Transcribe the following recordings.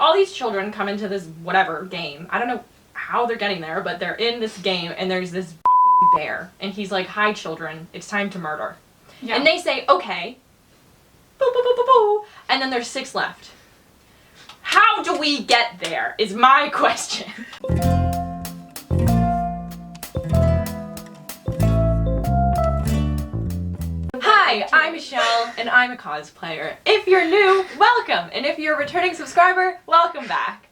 all these children come into this whatever game. I don't know how they're getting there, but they're in this game, and there's this fucking bear, and he's like, "Hi, children, it's time to murder." Yeah. And they say, "Okay." Boo, boo, boo, boo, boo. And then there's 6 left. How do we get there is my question. Hi, I'm Michelle, and I'm a cosplayer. If you're new, welcome, and if you're a returning subscriber, welcome back.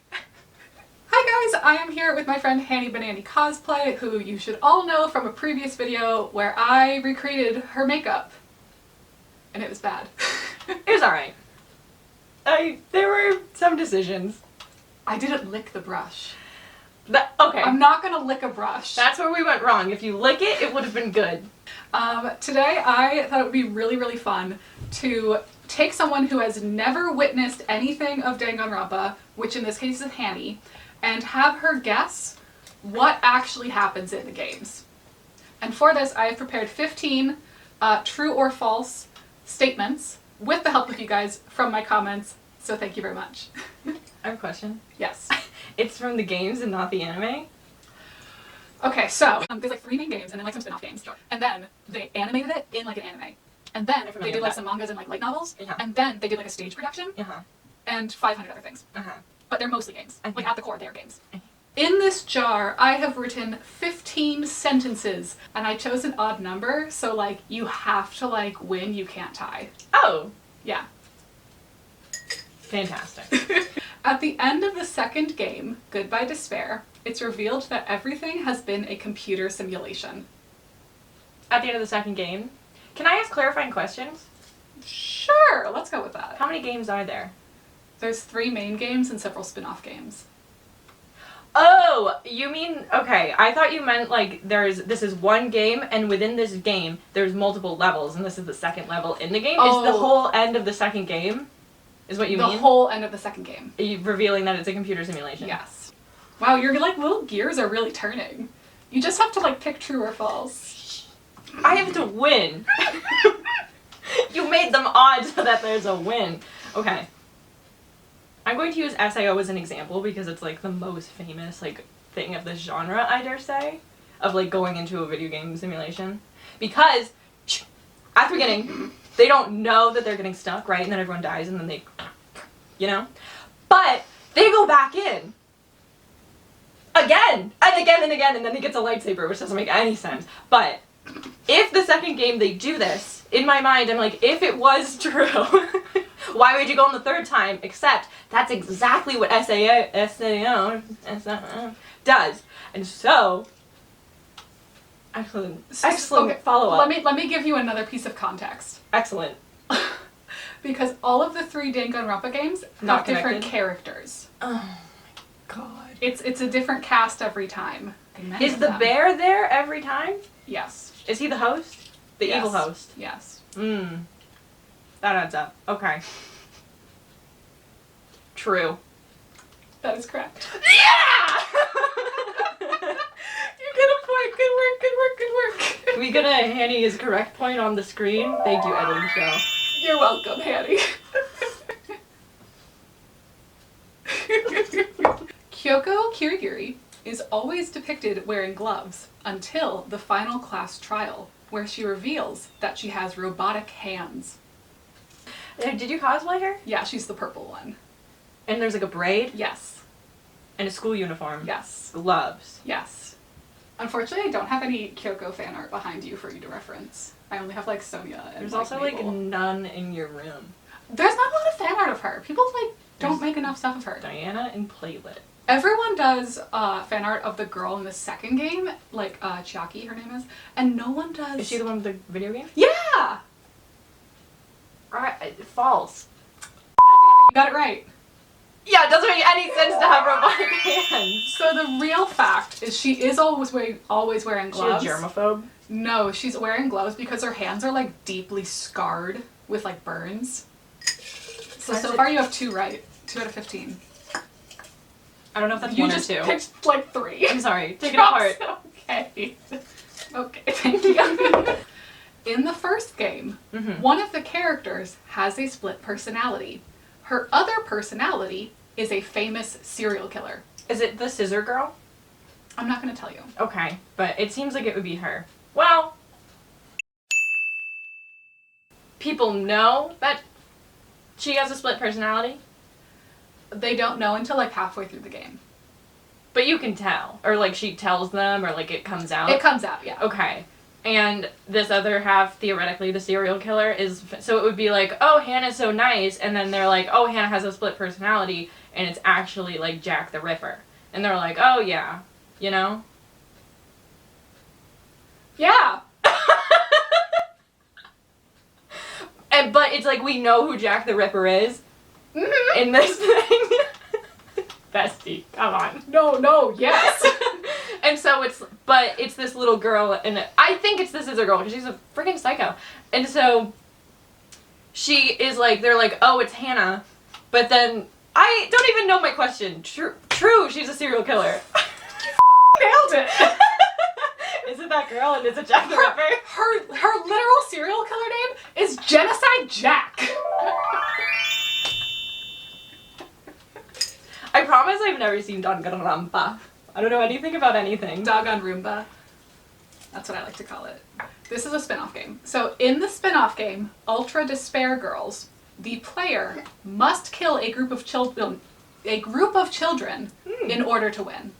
Hi guys, I am here with my friend Hanni Banani Cosplay, who you should all know from a previous video where I recreated her makeup. And it was bad. It was alright. There were some decisions. I didn't lick the brush. Okay. I'm not gonna lick a brush. That's where we went wrong. If you lick it, it would have been good. Today I thought it would be really fun to take someone who has never witnessed anything of Danganronpa, which in this case is Hanni, and have her guess what actually happens in the games. And for this I have prepared 15 true or false statements with the help of you guys from my comments, so thank you very much. I have a question. Yes. It's from the games and not the anime? Okay, so there's like 3 main games and then like some spin-off games. And then they animated it in like an anime. And then they did like some mangas and like light novels. Yeah. And then they did like a stage production. And 500 other things. But they're mostly games. Like at the core, they're games. In this jar, I have written 15 sentences, and I chose an odd number, so like you have to like win, you can't tie. Oh. Yeah. Fantastic. At the end of the second game, Goodbye Despair, it's revealed that everything has been a computer simulation. At the end of the second game? Can I ask clarifying questions? Sure, let's go with that. How many games are there? There's 3 main games and several spin-off games. Oh, you mean, okay, I thought you meant like this is one game, and within this game there's multiple levels, and this is the second level in the game? Oh. Is the whole end of the second game? Is what you mean? The whole end of the second game. Are you revealing that it's a computer simulation? Yes. Wow, your like little gears are really turning. You just have to like pick true or false. I have to win. You made them odd so that there's a win. Okay. I'm going to use SAO as an example because it's like the most famous like thing of this genre, I dare say, of like going into a video game simulation. Because at the beginning, they don't know that they're getting stuck, right? And then everyone dies and then they, you know? But they go back in. Again! And again and again, and then he gets a lightsaber, which doesn't make any sense. But if the second game they do this, in my mind I'm like, if it was true, why would you go on the third time? Except that's exactly what SAO does. And so, excellent Okay, follow-up. Let me give you another piece of context. Excellent. Because all of the 3 Danganronpa games have different characters. Oh my god. It's a different cast every time. Is the bear there every time? Yes. Is he the host? The evil host? Yes. That adds up. Okay. True. That is correct. Yeah! You get a point. Good work, good work, good work. Can we get a Hanni is correct point on the screen? Thank you, editing show. You're welcome, Hanni. Kyoko Kirigiri is always depicted wearing gloves until the final class trial, where she reveals that she has robotic hands. Did you cosplay her? Yeah, she's the purple one. And there's like a braid? Yes. And a school uniform? Yes. Gloves? Yes. Unfortunately, I don't have any Kyoko fan art behind you for you to reference. I only have like Sonia and There's like, also Mabel. like none in your room. There's not a lot of fan art of her. People like don't make enough stuff of her. Diana and Playlit. Everyone does fan art of the girl in the second game, like Chiaki, her name is, and no one does. Is she the one with the video game? Yeah! False. You got it right. Yeah, it doesn't make any sense to have robotic hands. So the real fact is she is always wearing gloves. She's a germaphobe? No, she's wearing gloves because her hands are like deeply scarred with like burns. So far you have 2 right. 2 out of 15. I don't know if that's you 1 or just 2. picked like 3. I'm sorry. Take it apart. Okay. Okay, thank you. In the first game, one of the characters has a split personality. Her other personality is a famous serial killer? Is it the scissor girl? I'm not going to tell you. Okay, but it seems like it would be her. Well, people know that she has a split personality, They don't know until like halfway through the game. but you can tell. Or like she tells them, or like it comes out. It comes out, yeah. Okay. And this other half, theoretically, the serial killer is... So it would be like, oh, Hannah's so nice, and then they're like, oh, Hannah has a split personality, and it's actually, like, Jack the Ripper. And they're like, oh, yeah. You know? Yeah. But it's like, we know who Jack the Ripper is Mhm. in this thing. Bestie, come on. No, yes. And so it's this little girl, and I think it's the scissor girl, because she's a freaking psycho. And so she is like, they're like, oh, it's Hannah. But then, I don't even know my question. True, she's a serial killer. Nailed it. Is it that girl, and is it Jack the Ripper? Her literal serial killer name is Genocide Jack. I promise I've never seen Danganronpa. I don't know anything about anything. Danganronpa. That's what I like to call it. This is a spin-off game. So in the spin-off game, Ultra Despair Girls, the player must kill a group of children in order to win.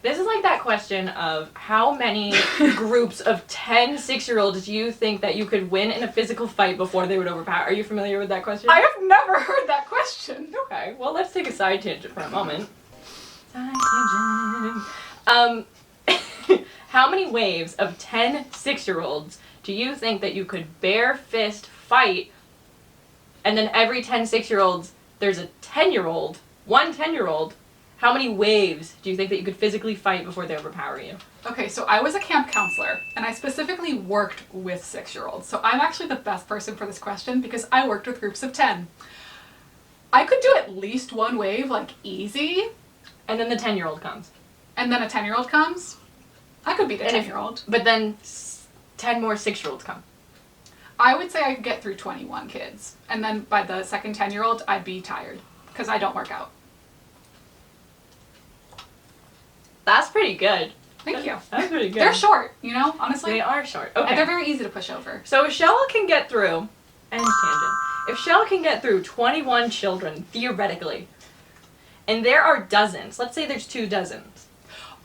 This is like that question of how many groups of 10 6-year-olds do you think that you could win in a physical fight before they would overpower? Are you familiar with that question? I have never heard that question. Okay, well, let's take a side tangent for a moment. Side tangent. How many waves of 10 6-year-olds do you think that you could bare fist fight, and then every 10 6-year-olds, there's a 10-year-old, one 10-year-old, how many waves do you think that you could physically fight before they overpower you? Okay, so I was a camp counselor, and I specifically worked with 6-year-olds. So I'm actually the best person for this question because I worked with groups of 10. I could do at least one wave, like easy. And then the 10-year-old comes. And then a 10-year-old comes. I could beat a And if- 10-year-old. But then 10 more 6-year-olds come. I would say I could get through 21 kids. And then by the second 10-year-old, I'd be tired because I don't work out. That's pretty good. Thank you. That's pretty good. They're short, you know, honestly. They are short. And Okay. they're very easy to push over. So if Shell can get through, end tangent. If Shell can get through 21 children, theoretically, and there are dozens, let's say there's 2 dozens.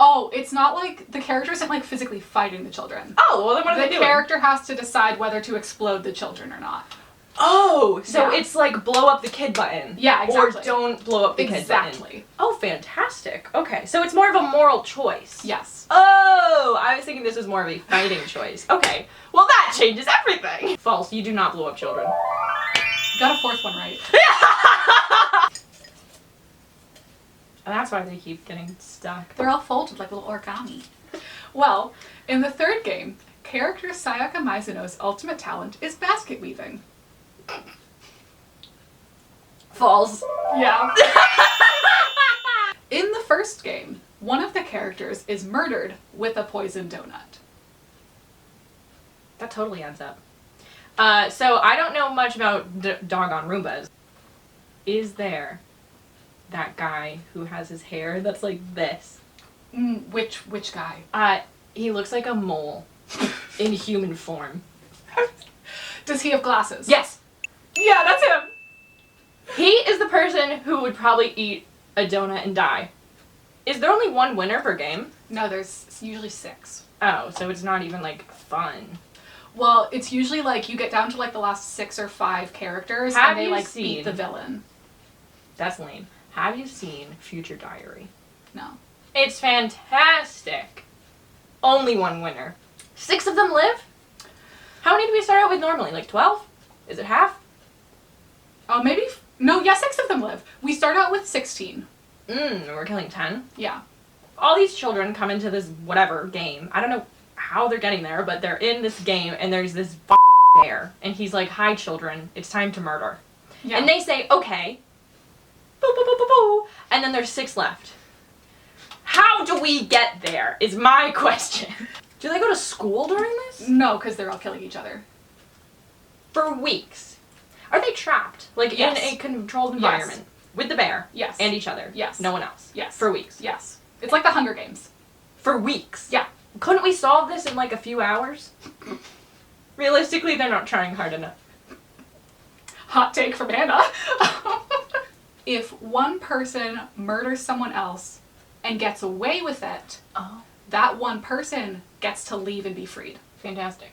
Oh, it's not like the character isn't like physically fighting the children. Oh, well then what are they The doing? character has to decide whether to explode the children or not. Oh, so Yeah. it's like blow up the kid button. Yeah, exactly. Or don't blow up the kid button. Exactly. Oh, fantastic. Okay, so it's more of a moral choice. Yes. Oh, I was thinking this was more of a fighting choice. Okay, well that changes everything. False, you do not blow up children. Got a 4th one right. And that's why they keep getting stuck. They're all folded like little origami. Well, in the 3rd game, character Sayaka Mizuno's ultimate talent is basket weaving. False. Yeah. In the 1st game, one of the characters is murdered with a poisoned donut. That totally adds up. So I don't know much about Danganronpas. Is there that guy who has his hair that's like this? Which guy? He looks like a mole in human form. Does he have glasses? Yes! Yeah, that's him! He is the person who would probably eat a donut and die. Is there only one winner per game? No, there's usually 6. Oh, so it's not even like fun. Well, it's usually like you get down to like the last 6 or 5 characters Have and they you like seen- beat the villain. That's lame. Have you seen Future Diary? No. It's fantastic. Only one winner. 6 of them live? How many do we start out with normally? Like 12? Is it half? Oh, maybe. No, yeah, 6 of them live. We start out with 16. We're killing 10. Yeah. All these children come into this whatever game. I don't know how they're getting there, but they're in this game and there's this f***ing bear. And he's like, hi children, it's time to murder. Yeah. And they say, okay. Boo, boo, boo, boo, boo. And then there's 6 left. How do we get there is my question. Do they go to school during this? No, because they're all killing each other. For weeks. Are they trapped? Like Yes. in a controlled environment? With the bear. Yes. And each other. Yes. No one else. Yes. For weeks. Yes. It's like the Hunger Games. For weeks. Yeah. Couldn't we solve this in like a few hours? Realistically, they're not trying hard enough. Hot take from Hannah. If one person murders someone else and gets away with it, that one person gets to leave and be freed. Fantastic.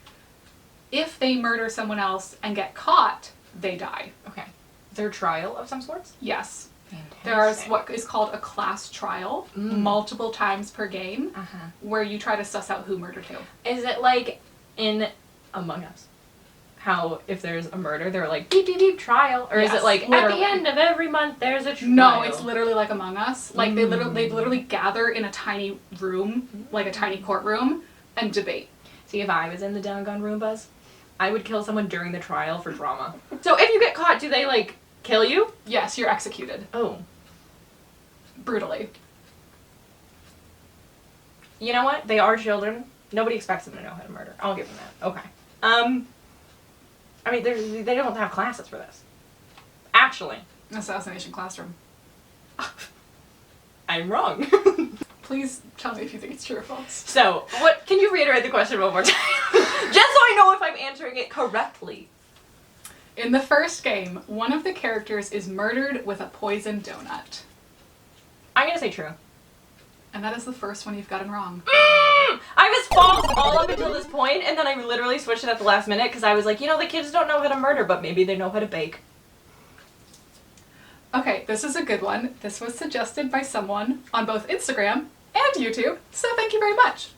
If they murder someone else and get caught, they die. Okay. Is there a trial of some sorts? Yes. Fantastic. There's what is called a class trial, multiple times per game, where you try to suss out who murdered who. Is it like in Among Us? How if there's a murder, they're like, beep, beep, beep, trial? Or Yes, is it like, literally. at the end of every month, there's a trial? No, it's literally like Among Us. Like, they literally gather in a tiny room, like a tiny courtroom, and debate. See, if I was in the Danganronpas, I would kill someone during the trial for drama. So if you get caught, do they, like, kill you? Yes, you're executed. Oh. Brutally. You know what? They are children. Nobody expects them to know how to murder. I'll give them that. Okay. I mean, they don't have classes for this. Actually. Assassination classroom. I'm wrong. Please tell me if you think it's true or false. So, what? Can you reiterate the question one more time? Just so I know if I'm answering it correctly. In the first game, one of the characters is murdered with a poisoned donut. I'm gonna say true. And that is the first one you've gotten wrong. I was false all up until this point, and then I literally switched it at the last minute because I was like, you know, the kids don't know how to murder, but maybe they know how to bake. Okay, this is a good one. This was suggested by someone on both Instagram and YouTube, so thank you very much.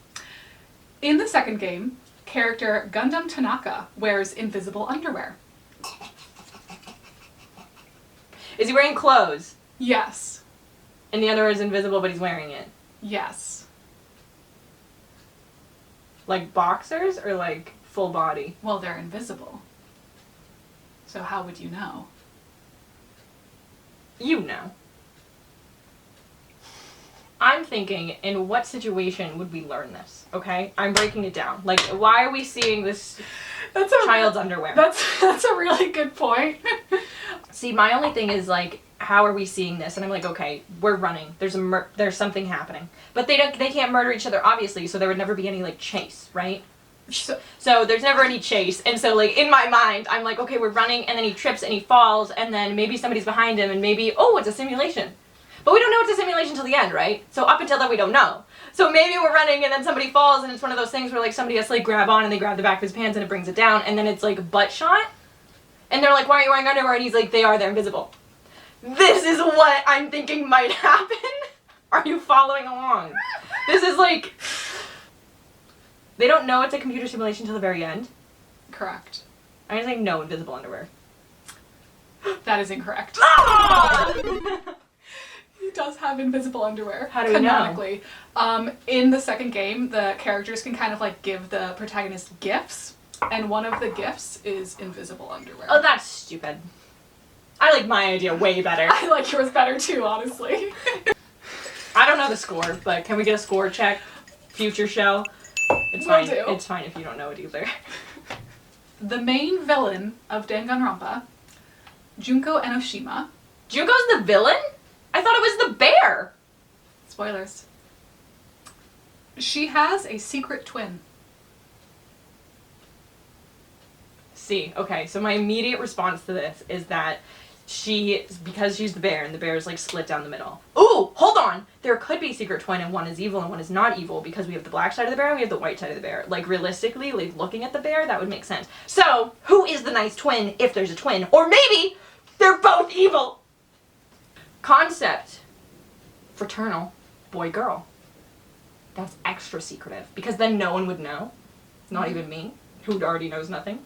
In the second game, character Gundam Tanaka wears invisible underwear. Is he wearing clothes? Yes. And the underwear is invisible, but he's wearing it? Yes. Like boxers or like full body? Well, they're invisible. So how would you know? You know. I'm thinking, in what situation would we learn this? Okay? I'm breaking it down. Like, why are we seeing this child's underwear? That's a really good point. See, my only thing is, like, how are we seeing this? And I'm like, okay, we're running. There's something happening. But they can't murder each other, obviously, so there would never be any, like, chase, right? So there's never any chase. And so, like, in my mind, I'm like, okay, we're running, and then he trips and he falls, and then maybe somebody's behind him, and maybe, oh, it's a simulation. But we don't know it's a simulation until the end, right? So up until then, we don't know. So maybe we're running, and then somebody falls, and it's one of those things where, like, somebody has to, like, grab on, and they grab the back of his pants, and it brings it down, and then it's, like, butt shot. And they're like, why are you wearing underwear? And he's like, they're invisible. This is what I'm thinking might happen. Are you following along? This is like... They don't know it's a computer simulation until the very end. Correct. I'm gonna say no invisible underwear. That is incorrect. Ah! He does have invisible underwear. How do we know? Canonically. In the second game, the characters can kind of like give the protagonist gifts, and one of the gifts is invisible underwear. Oh, that's stupid. I like my idea way better. I like yours better too, honestly. I don't know the score, but can we get a score check? Future show? It's Will fine. do. It's fine if you don't know it either. The main villain of Danganronpa, Junko Enoshima. Junko's the villain? I thought it was the bear! Spoilers. She has a secret twin. See, okay, so my immediate response to this is that because she's the bear, and the bear is like split down the middle. Ooh, hold on! There could be a secret twin, and one is evil and one is not evil, because we have the black side of the bear and we have the white side of the bear. Like, realistically, like, looking at the bear, that would make sense. So, who is the nice twin, if there's a twin? Or maybe they're both evil! Concept. Fraternal. Boy-girl. That's extra secretive, because then no one would know. Not even me, who already knows nothing.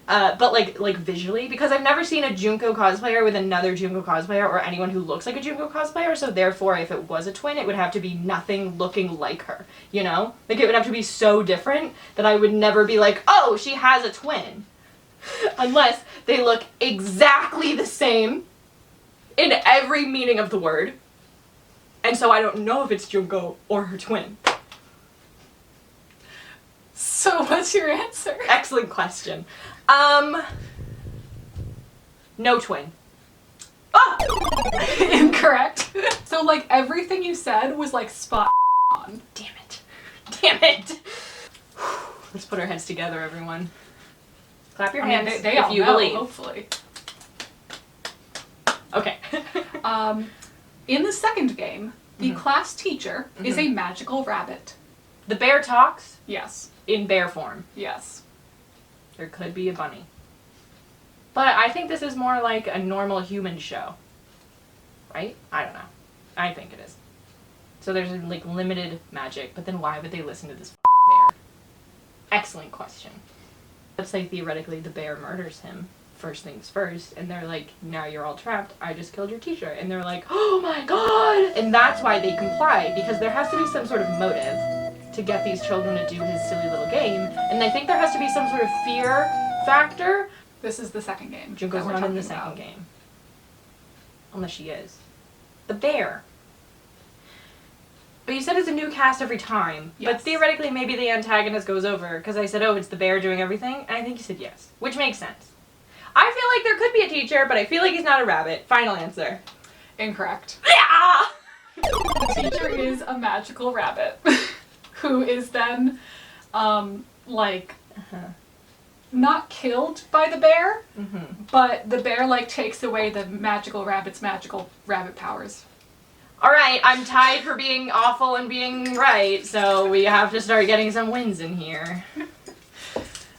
But like visually, because I've never seen a Junko cosplayer with another Junko cosplayer or anyone who looks like a Junko cosplayer, so therefore if it was a twin, it would have to be nothing looking like her, you know? Like, it would have to be so different that I would never be like, oh, she has a twin. Unless they look exactly the same in every meaning of the word. And so I don't know if it's Junko or her twin. So what's your answer? Excellent question. No twin. Ah! Incorrect. So, like, everything you said was, like, spot on. Damn it. Damn it. Let's put our heads together, everyone. Clap your hands they if all you know, believe. hopefully. Okay. In the second game, the class teacher is a magical rabbit. The bear talks Yes. in bear form. Yes. There could be a bunny. But I think this is more like a normal human show. Right? I don't know. I think it is. So there's like limited magic, but then why would they listen to this bear? Excellent question. Let's say theoretically the bear murders him, first things first, and they're like, now you're all trapped, I just killed your teacher. And they're like, oh my god! And that's why they comply, because there has to be some sort of motive to get these children to do his silly little game. And I think there has to be some sort of fear factor. This is the second game. Junko's not in the second game. Unless she is. The bear. But you said it's a new cast every time. Yes. But theoretically, maybe the antagonist goes over, because I said, oh, it's the bear doing everything, and I think you said yes. Which makes sense. I feel like there could be a teacher, but I feel like he's not a rabbit. Final answer. Incorrect. Yeah! The teacher is a magical rabbit who is then, not killed by the bear, but the bear, like, takes away the magical rabbit's magical rabbit powers. Alright, I'm tied for being awful and being right, so we have to start getting some wins in here.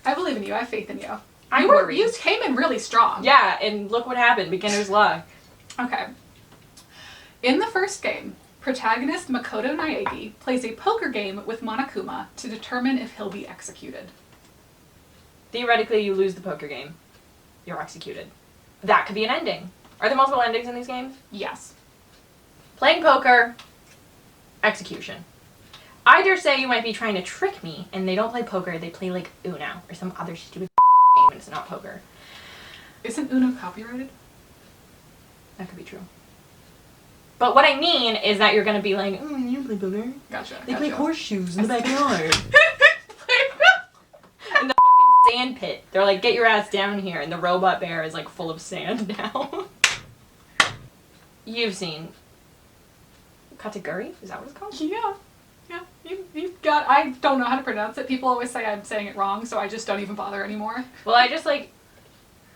I believe in you. I have faith in you. I'm worried. You came in really strong. Yeah, and look what happened. Beginner's luck. Okay. In the first game, protagonist Makoto Naegi plays a poker game with Monokuma to determine if he'll be executed. Theoretically, you lose the poker game. You're executed. That could be an ending. Are there multiple endings in these games? Yes. Playing poker, execution. I dare say you might be trying to trick me, and they don't play poker, they play like Uno, or some other stupid game, and it's not poker. Isn't Uno copyrighted? That could be true. But what I mean is that you're gonna be like, oh, you play poker? Gotcha. They play horseshoes in the backyard. In the sand pit. They're like, get your ass down here, and the robot bear is like full of sand now. You've seen Kateguri? Is that what it's called? Yeah. Yeah. You've got... I don't know how to pronounce it. People always say I'm saying it wrong, so I just don't even bother anymore. Well, I just like...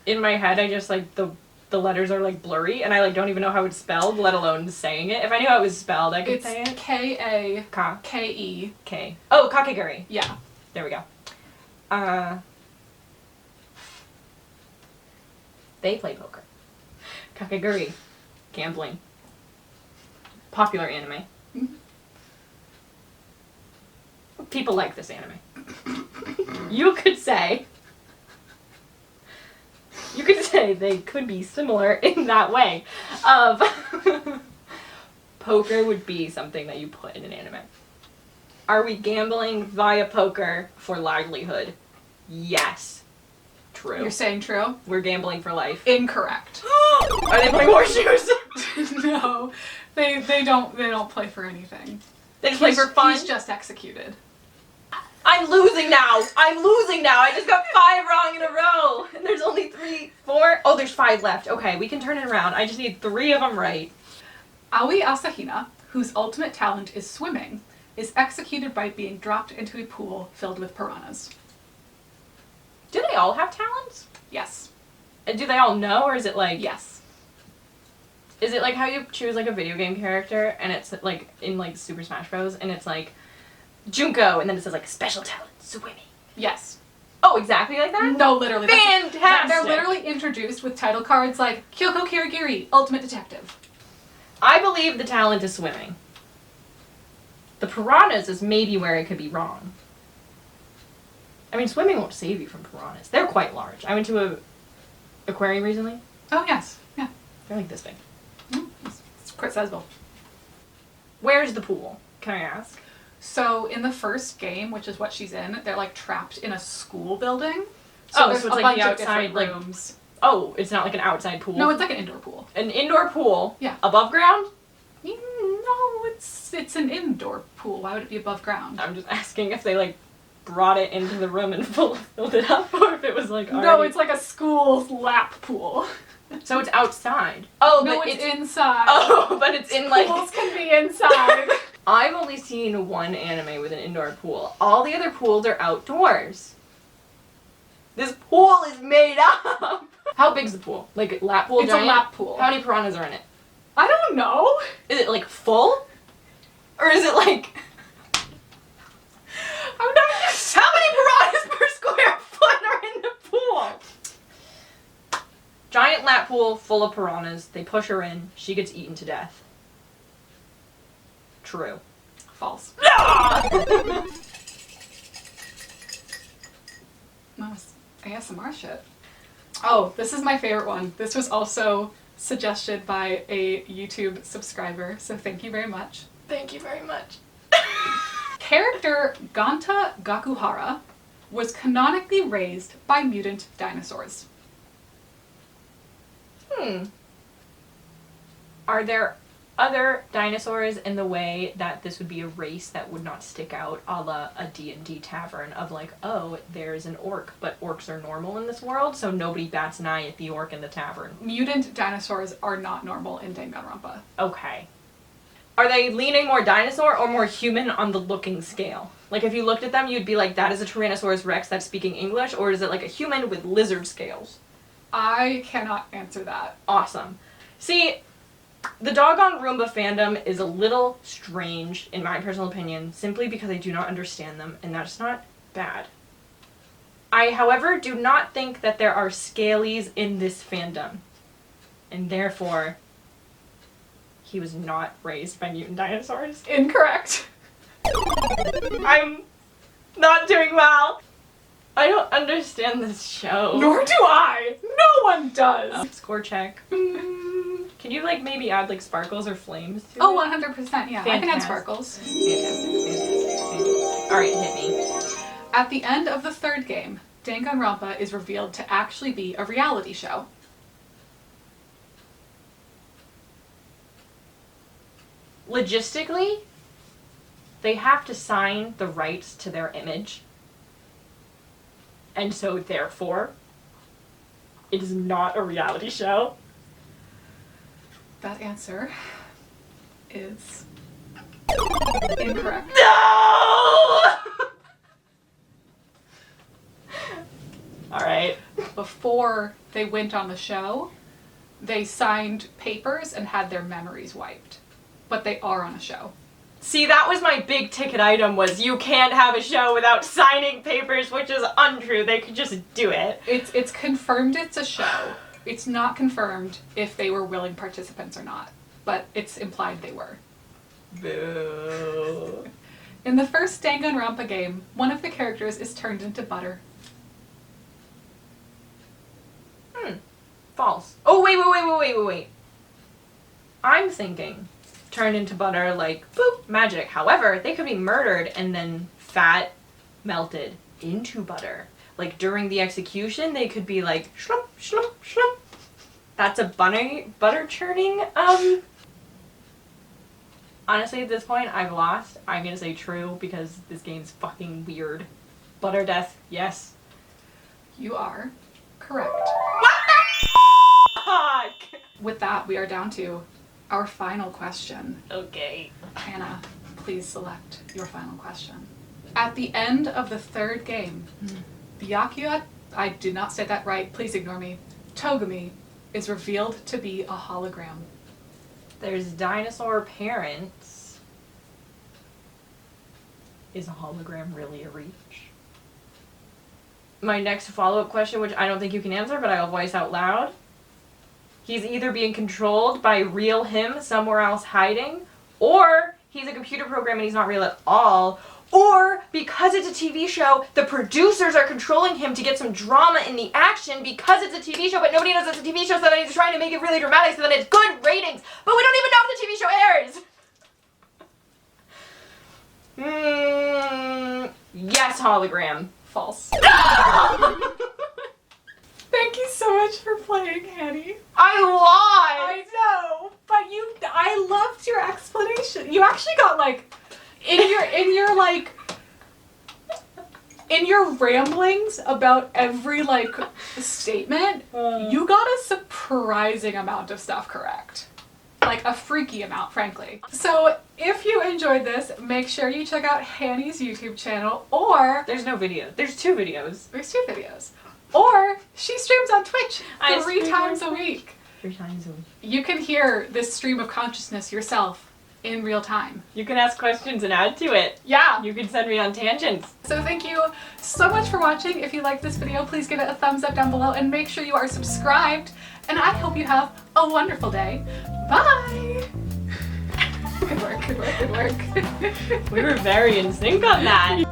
In my head, I just like... The letters are like blurry, and I like don't even know how it's spelled, let alone saying it. If I knew how it was spelled, I could say it. It's K-A... Ka. K-E. K. Oh, Kakeguri. Yeah. There we go. They play poker. Kakeguri. Gambling. Popular anime. People like this anime. You could say they could be similar in that way. Of poker would be something that you put in an anime. Are we gambling via poker for livelihood? Yes. True. You're saying true? We're gambling for life. Incorrect. Are they playing horseshoes? No. They don't play for anything. They just play for fun? He's just executed. I'm losing now! I just got 5 wrong in a row! And there's only 3, 4... Oh, there's 5 left. Okay, we can turn it around. I just need 3 of them right. Aoi Asahina, whose ultimate talent is swimming, is executed by being dropped into a pool filled with piranhas. Do they all have talents? Yes. And do they all know, or is it like... Yes. Is it like how you choose like a video game character, and it's like in like Super Smash Bros, and it's like Junko, and then it says like special talent, swimming. Yes. Oh, exactly like that? No, literally. Fantastic! They're literally introduced with title cards like Kyoko Kirigiri, Ultimate Detective. I believe the talent is swimming. The piranhas is maybe where it could be wrong. I mean, swimming won't save you from piranhas. They're quite large. I went to a aquarium recently. Oh, yes. Yeah. They're like this big. It's quite sizable. Where's the pool? Can I ask? So in the first game, which is what she's in, they're like trapped in a school building. So there's it's a like bunch the of different outside, like rooms. Oh, it's not like an outside pool. No, it's like an indoor pool. An indoor pool. Yeah. Above ground? No, it's an indoor pool. Why would it be above ground? I'm just asking if they like brought it into the room and filled it up, or if it was like already... No, it's like a school's lap pool. So it's outside. Oh, No, but it's inside. Oh, but it's in like... Pools can be inside. I've only seen one anime with an indoor pool. All the other pools are outdoors. This pool is made up! How big's the pool? Like lap pool? It's giant? a lap pool. How many piranhas are in it? I don't know. Is it like full? Or is it like... I'm not How many piranhas per square foot are in the pool? Giant lap pool full of piranhas. They push her in. She gets eaten to death. True. False. Nice. ASMR shit. Oh, this is my favorite one. This was also suggested by a YouTube subscriber, so thank you very much. Thank you very much. Character Ganta Gakuhara was canonically raised by mutant dinosaurs. Are there other dinosaurs in the way that this would be a race that would not stick out, a la a D&D tavern of like, oh, there's an orc, but orcs are normal in this world, so nobody bats an eye at the orc in the tavern? Mutant dinosaurs are not normal in Danganronpa. Okay. Are they leaning more dinosaur or more human on the looking scale? Like if you looked at them, you'd be like, that is a Tyrannosaurus Rex that's speaking English, or is it like a human with lizard scales? I cannot answer that. Awesome. See, the Danganronpa fandom is a little strange, in my personal opinion, simply because I do not understand them, and that's not bad. I, however, do not think that there are scalies in this fandom, and therefore, he was not raised by mutant dinosaurs. Incorrect. I'm not doing well. I don't understand this show. Nor do I. No one does. Score check. Can you like maybe add like sparkles or flames to Oh, it? 100%, yeah. I can add sparkles. Fantastic. Alright, hit me. At the end of the third game, Danganronpa is revealed to actually be a reality show. Logistically, they have to sign the rights to their image. And so, therefore, it is not a reality show. That answer is incorrect. No! Alright. Before they went on the show, they signed papers and had their memories wiped. But they are on a show. See, that was my big ticket item, was you can't have a show without signing papers, which is untrue. They could just do it. It's confirmed it's a show. It's not confirmed if they were willing participants or not, but it's implied they were. Boo. In the first Danganronpa game, one of the characters is turned into butter. False. Oh, wait. I'm thinking turned into butter like, boop, magic. However, they could be murdered and then fat melted into butter. Like during the execution, they could be like, shlump, shlump, shlump. That's a butter churning, Honestly, at this point, I've lost. I'm gonna say true because this game's fucking weird. Butter death, yes. You are correct. What the fuck? With that, we are down to our final question. Okay. Hannah, please select your final question. At the end of the third game, Byakuya, I did not say that right, please ignore me, Togumi is revealed to be a hologram. There's dinosaur parents. Is a hologram really a reach? My next follow-up question, which I don't think you can answer, but I'll voice out loud. He's either being controlled by real him somewhere else hiding, or he's a computer program and he's not real at all, or because it's a TV show, the producers are controlling him to get some drama in the action because it's a TV show, but nobody knows it's a TV show, so then he's trying to make it really dramatic so that it's good ratings, but we don't even know if the TV show airs! Yes, hologram. False. Thank you so much for playing, Hanni. I lied! I know, but I loved your explanation. You actually got like, in your like, in your ramblings about every like statement, you got a surprising amount of stuff correct. Like a freaky amount, frankly. So if you enjoyed this, make sure you check out Hanni's YouTube channel, or There's no video. There's 2 videos. there's 2 videos. Or she streams on Twitch I 3 stream times on a week. 3 times a week. You can hear this stream of consciousness yourself in real time. You can ask questions and add to it. Yeah. You can send me on tangents. So thank you so much for watching. If you liked this video, please give it a thumbs up down below and make sure you are subscribed. And I hope you have a wonderful day. Bye! Good work, good work, good work. We were very in sync on that.